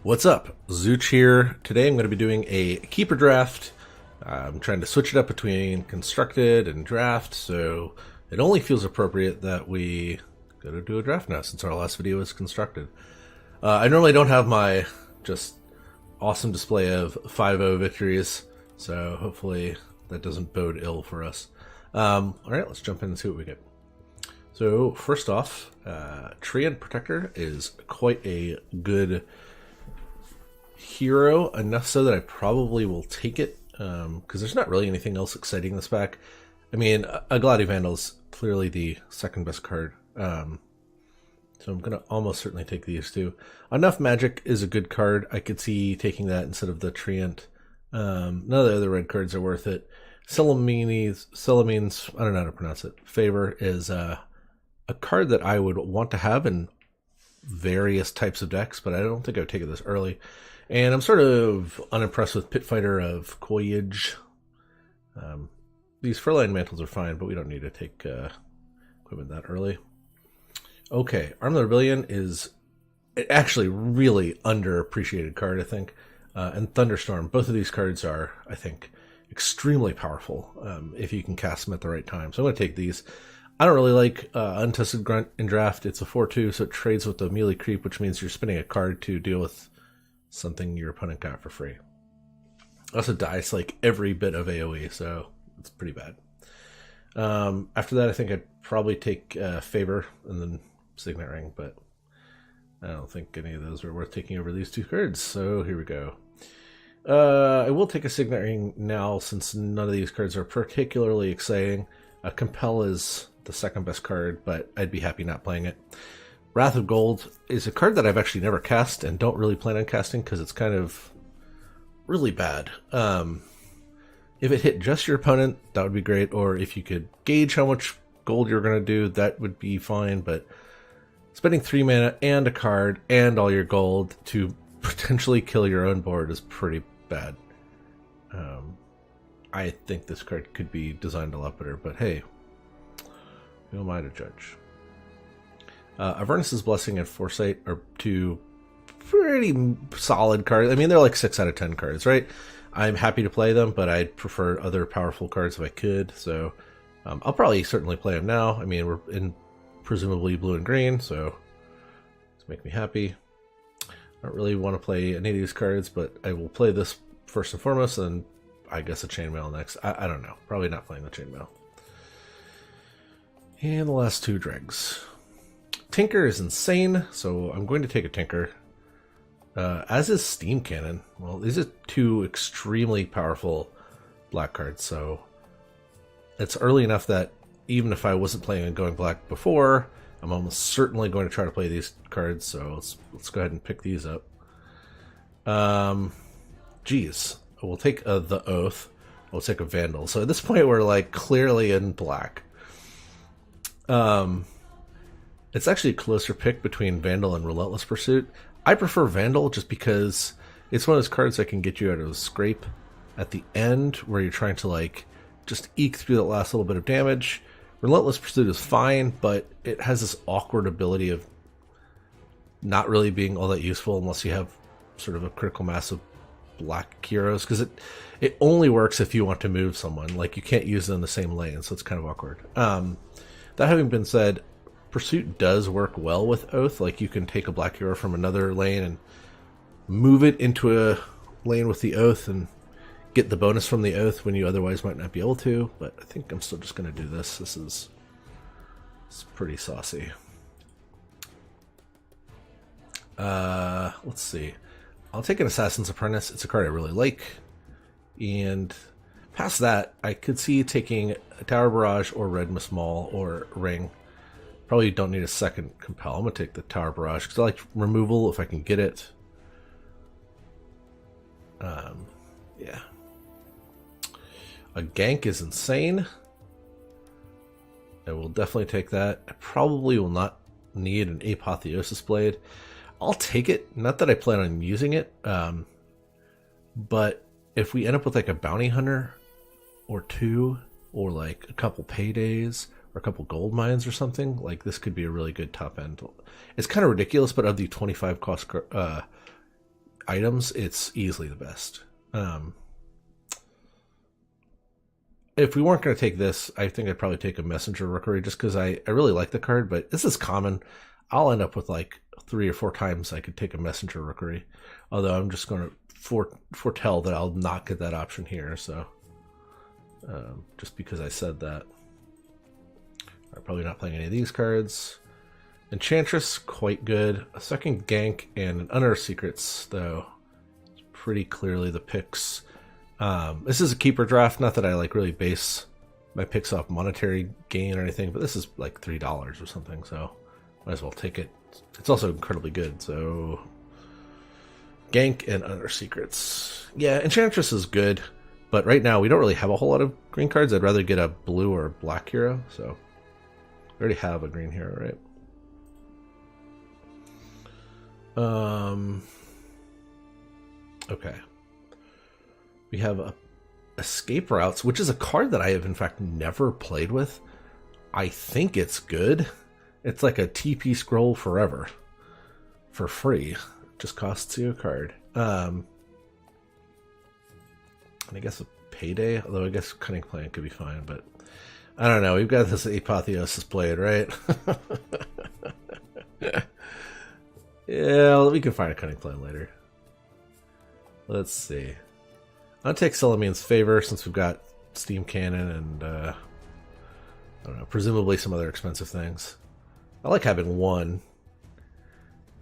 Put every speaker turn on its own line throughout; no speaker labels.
What's up? Zooch here. Today I'm going to be doing a keeper draft. I'm trying to switch it up between constructed and draft, so it only feels appropriate that we go to do a draft now since our last video was constructed. I normally don't have my just awesome display of 5-0 victories, so hopefully that doesn't bode ill for us. Alright, let's jump in and see what we get. So first off, Treant Protector is quite a good hero, enough so that I probably will take it, because there's not really anything else exciting in this pack. I mean, Agladi Vandal is clearly the second best card, so I'm going to almost certainly take these two. Enough Magic is a good card. I could see taking that instead of the Treant. None of the other red cards are worth it. Celamines, I don't know how to pronounce it. Favor is a card that I would want to have in various types of decks, but I don't think I would take it this early. And I'm sort of unimpressed with Pit Fighter of Koyage. These Furline Mantles are fine, but we don't need to take equipment that early. Okay, Arm of the Rebellion is actually really underappreciated card, I think. And Thunderstorm, both of these cards are, I think, extremely powerful if you can cast them at the right time. So I'm going to take these. I don't really like Untested Grunt in draft. It's a 4-2, so it trades with the melee creep, which means you're spending a card to deal with something your opponent got for free. Also dies like every bit of AoE, so it's pretty bad. After that, I think I'd probably take Favor and then Signet Ring, but I don't think any of those are worth taking over these two cards, so here we go. I will take a Signet Ring now since none of these cards are particularly exciting. Compel is the second best card, but I'd be happy not playing it. Wrath of Gold is a card that I've actually never cast and don't really plan on casting because it's kind of really bad. If it hit just your opponent, that would be great, or if you could gauge how much gold you're going to do, that would be fine, but spending 3 mana and a card and all your gold to potentially kill your own board is pretty bad. I think this card could be designed a lot better, but hey, who am I to judge? Avernus' Blessing and Foresight are two pretty solid cards. I mean, they're like 6 out of 10 cards, right? I'm happy to play them, but I'd prefer other powerful cards if I could, so I'll probably certainly play them now. I mean, we're in presumably blue and green, so it's make me happy. I don't really want to play any of these cards, but I will play this first and foremost, and I guess a Chainmail next. I don't know. Probably not playing the Chainmail. And the last two dregs. Tinker is insane, so I'm going to take a Tinker. As is Steam Cannon. Well, these are two extremely powerful black cards, so it's early enough that even if I wasn't playing on going black before, I'm almost certainly going to try to play these cards, so let's go ahead and pick these up. Geez. We'll take the Oath. We'll take a Vandal. So at this point, we're like clearly in black. It's actually a closer pick between Vandal and Relentless Pursuit. I prefer Vandal just because it's one of those cards that can get you out of a scrape at the end where you're trying to like just eke through that last little bit of damage. Relentless Pursuit is fine, but it has this awkward ability of not really being all that useful unless you have sort of a critical mass of black heroes, because it only works if you want to move someone. Like, you can't use them in the same lane, so it's kind of awkward. That having been said, Pursuit does work well with Oath. Like, you can take a black hero from another lane and move it into a lane with the Oath and get the bonus from the Oath when you otherwise might not be able to, but I think I'm still just going to do this. This is pretty saucy. Let's see. I'll take an Assassin's Apprentice. It's a card I really like. And past that, I could see taking a Tower Barrage or Red Mist Maul or Ring. Probably don't need a second Compel. I'm going to take the Tower Barrage because I like removal if I can get it. Yeah. A Gank is insane. I will definitely take that. I probably will not need an Apotheosis Blade. I'll take it. Not that I plan on using it, but if we end up with like a Bounty Hunter or two, or like a couple paydays or a couple gold mines or something, like this could be a really good top end. It's kind of ridiculous, but of the 25 cost items, it's easily the best. If we weren't going to take this, I think I'd probably take a Messenger Rookery just because I really like the card, but this is common. I'll end up with like 3 or 4 times I could take a Messenger Rookery, although I'm just going to foretell that I'll not get that option here, so just because I said that. I'm probably not playing any of these cards. Enchantress, quite good. A second Gank and an Unearthed Secrets, though. It's pretty clearly the picks. This is a keeper draft. Not that I like really base my picks off monetary gain or anything, but this is like $3 or something, so might as well take it. It's also incredibly good, so Gank and Unearthed Secrets. Yeah, Enchantress is good, but right now we don't really have a whole lot of green cards. I'd rather get a blue or black hero, so we already have a green hero, right? Okay. We have Escape Routes, which is a card that I have in fact never played with. I think it's good. It's like a TP scroll forever for free. Just costs you a card. And I guess a Payday, although I guess Cunning Plan could be fine, but I don't know. We've got this Apotheosis Blade, right? Yeah, we can find a Cunning Plan later. Let's see. I'll take Selamine's Favor since we've got Steam Cannon and I don't know, presumably some other expensive things. I like having one,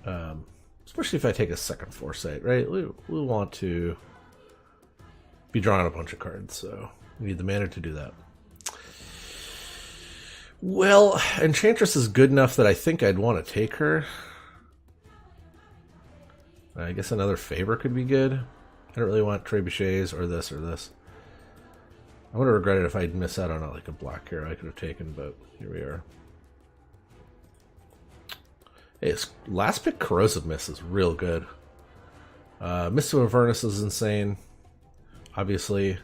especially if I take a second Foresight, right? We want to be drawing a bunch of cards, so we need the mana to do that. Well, Enchantress is good enough that I think I'd want to take her. I guess another Favor could be good. I don't really want Trebuchets or this or this. I would have regretted if I'd missed out on like a black hero I could have taken, but here we are. Hey, last pick Corrosive Mist is real good. Mist of Avernus is insane, obviously.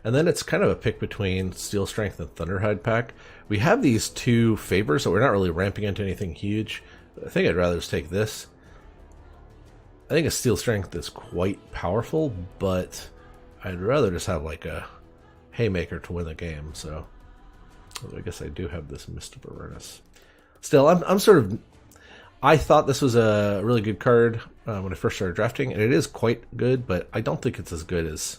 And then it's kind of a pick between Steel Strength and Thunderhide pack. We have these 2 favors, so we're not really ramping into anything huge. I think I'd rather just take this. I think a Steel Strength is quite powerful, but I'd rather just have like a Haymaker to win the game, so I guess I do have this Mist of Avernus. Still, I'm sort of... I thought this was a really good card when I first started drafting, and it is quite good, but I don't think it's as good as...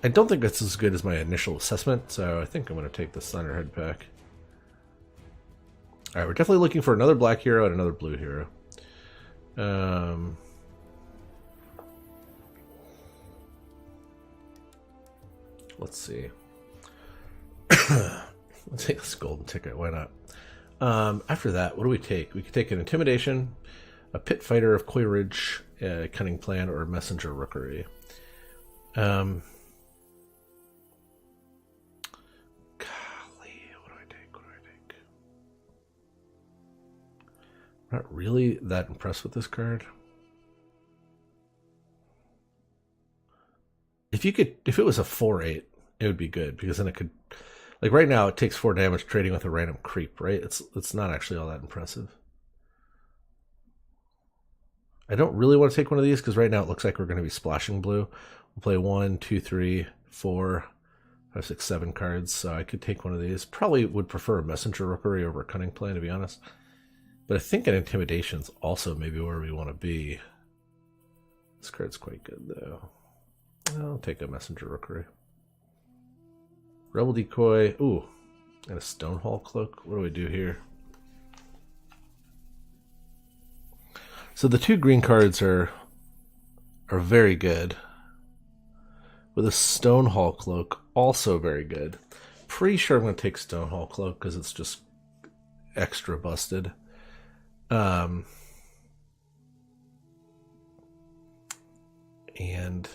I don't think it's as good as my initial assessment, so I think I'm going to take the Thunderhead pack. Alright, we're definitely looking for another black hero and another blue hero. Let's see. Let's take this golden ticket. Why not? After that, what do we take? We could take an Intimidation, a Pit Fighter of Coyridge, a Cunning Plan, or a Messenger Rookery. Golly, what do I take? What do I take? I'm not really that impressed with this card. If it was a 4/8, it would be good because then it could, like right now, it takes 4 damage trading with a random creep, right? It's not actually all that impressive. I don't really want to take one of these because right now it looks like we're going to be splashing blue. We'll play 1, 2, 3, 4, 5, 6, 7 cards, so I could take one of these. Probably would prefer a Messenger Rookery over a Cunning Plan, to be honest. But I think an Intimidation's also maybe where we want to be. This card's quite good, though. I'll take a Messenger Rookery. Rebel Decoy. Ooh, and a Stonehall Cloak. What do we do here? So the 2 green cards are very good. With a Stonehall Cloak, also very good. Pretty sure I'm going to take Stonehall Cloak because it's just extra busted. And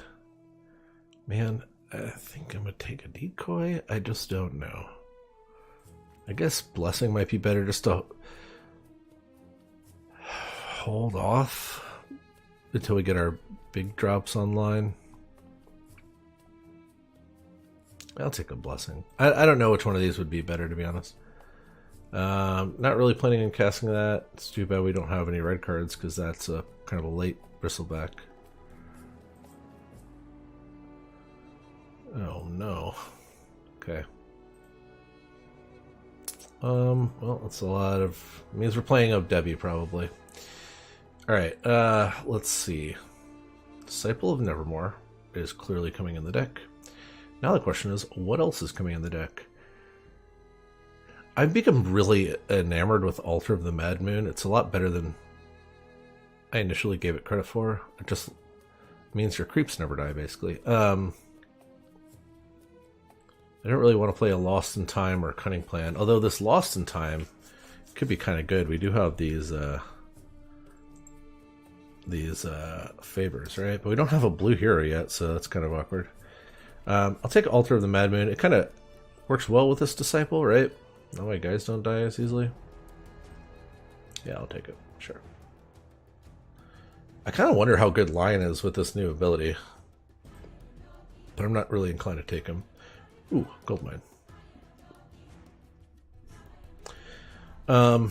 man, I think I'm going to take a Decoy. I just don't know. I guess Blessing might be better just to hold off until we get our big drops online. I'll take a Blessing. I don't know which one of these would be better, to be honest. Not really planning on casting that. It's too bad we don't have any red cards because that's a kind of a late Bristleback. Oh no. Okay. Well, that's a lot of... means we're playing up Debbie, probably. Alright, let's see. Disciple of Nevermore is clearly coming in the deck. Now the question is, what else is coming in the deck? I've become really enamored with Altar of the Mad Moon. It's a lot better than I initially gave it credit for. It just means your creeps never die, basically. I don't really want to play a Lost in Time or Cunning Plan, although this Lost in Time could be kind of good. We do have these favors, right? But we don't have a blue hero yet, so that's kind of awkward. I'll take Altar of the Mad Moon. It kind of works well with this Disciple, right? That way guys don't die as easily. Yeah, I'll take it. Sure. I kind of wonder how good Lion is with this new ability. But I'm not really inclined to take him. Ooh, gold mine. I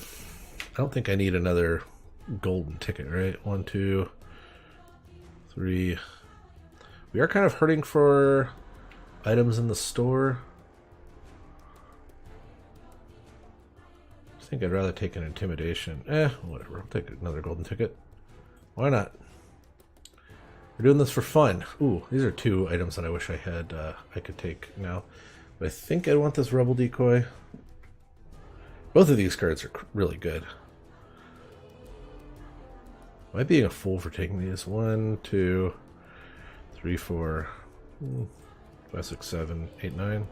don't think I need another golden ticket, right? 1, 2, 3. We are kind of hurting for items in the store. I think I'd rather take an intimidation. Whatever. I'll take another golden ticket. Why not? We're doing this for fun. Ooh, these are 2 items that I wish I had. I could take now. But I think I want this Rebel Decoy. Both of these cards are really good. Am I being a fool for taking these? 1, 2, 3, 4, 5, 6, 7, 8, 9.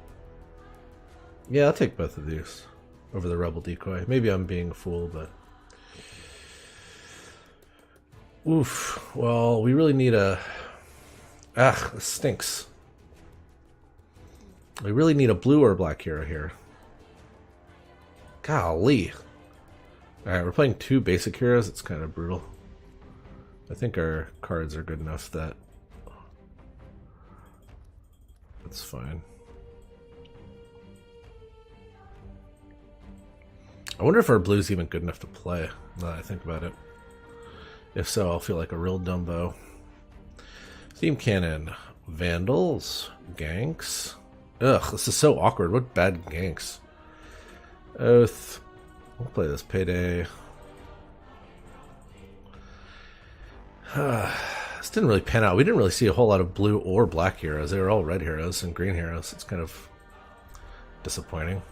Yeah, I'll take both of these over the Rebel Decoy. Maybe I'm being a fool, but... oof. Well, we really need a... this stinks. We really need a blue or a black hero here. Golly. Alright, we're playing 2 basic heroes. It's kind of brutal. I think our cards are good enough that... that's fine. I wonder if our blue's even good enough to play, now that I think about it. If so, I'll feel like a real dumbo. Theme Cannon. Vandals. Ganks. Ugh, this is so awkward. What bad ganks? Oath. We'll play this Payday. This didn't really pan out. We didn't really see a whole lot of blue or black heroes. They were all red heroes and green heroes. It's kind of disappointing.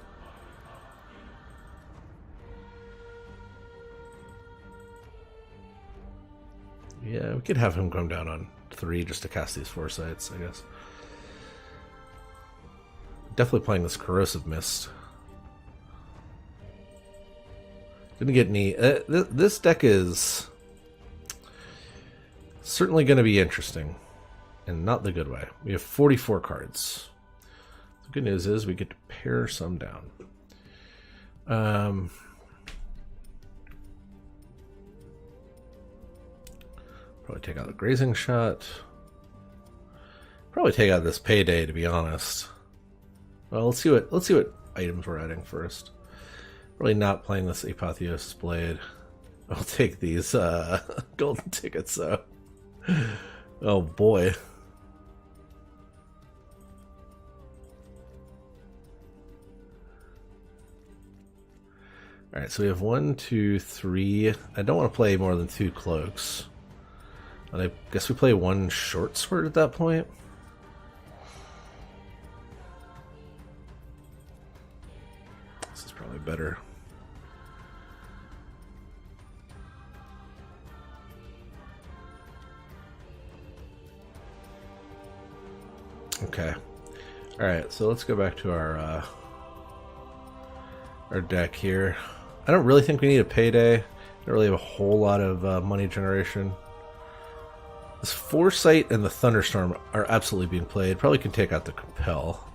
Yeah, we could have him come down on 3 just to cast these Foresights, I guess. Definitely playing this Corrosive Mist. Didn't get any... this deck is certainly going to be interesting. And not the good way. We have 44 cards. The good news is we get to pare some down. Probably take out the Grazing Shot. Probably take out this Payday, to be honest. Well, let's see what items we're adding first. Really not playing this Apotheosis Blade. I'll take these golden tickets though. Oh boy. Alright, so we have 1, 2, 3. I don't want to play more than 2 cloaks. And I guess we play 1 short sword at that point. This is probably better. Okay. Alright, so let's go back to our deck here. I don't really think we need a Payday. I don't really have a whole lot of money generation. This Foresight and the Thunderstorm are absolutely being played. Probably can take out the Compel.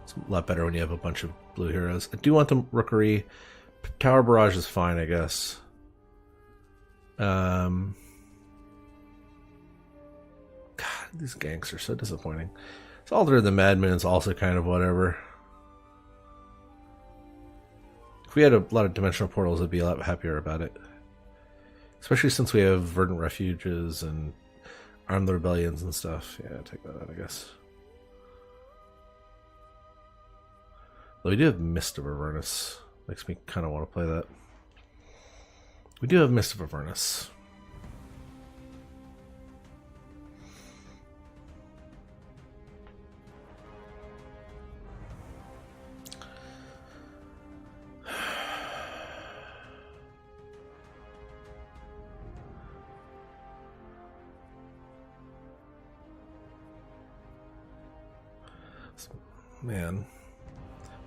It's a lot better when you have a bunch of blue heroes. I do want the Rookery. Tower Barrage is fine, I guess. God, these ganks are so disappointing. So Altar of the Mad Moon is also kind of whatever. If we had a lot of dimensional portals, I'd be a lot happier about it. Especially since we have Verdant Refuges and Arm the Rebellions and stuff. Yeah, take that out, I guess. Though we do have Mist of Avernus. Makes me kind of want to play that. We do have Mist of Avernus. Man.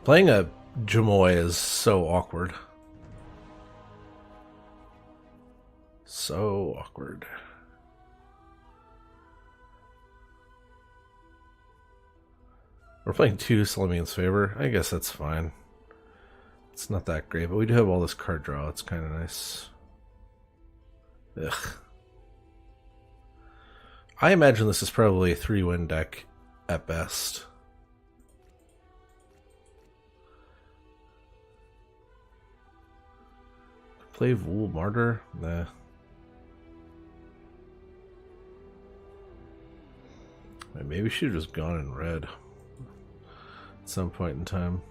Playing a Jamoy is so awkward. So awkward. We're playing 2 Selimian's Favor. I guess that's fine. It's not that great, but we do have all this card draw. It's kind of nice. Ugh. I imagine this is probably a 3-win deck at best. Play Vul Martyr? Nah. Maybe we should have just gone in red at some point in time.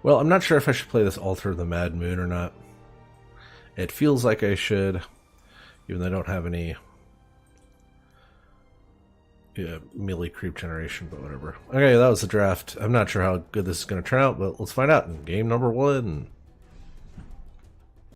Well, I'm not sure if I should play this Altar of the Mad Moon or not. It feels like I should, even though I don't have any melee creep generation, but whatever. Okay, that was the draft. I'm not sure how good this is going to turn out, but let's find out in game number 1.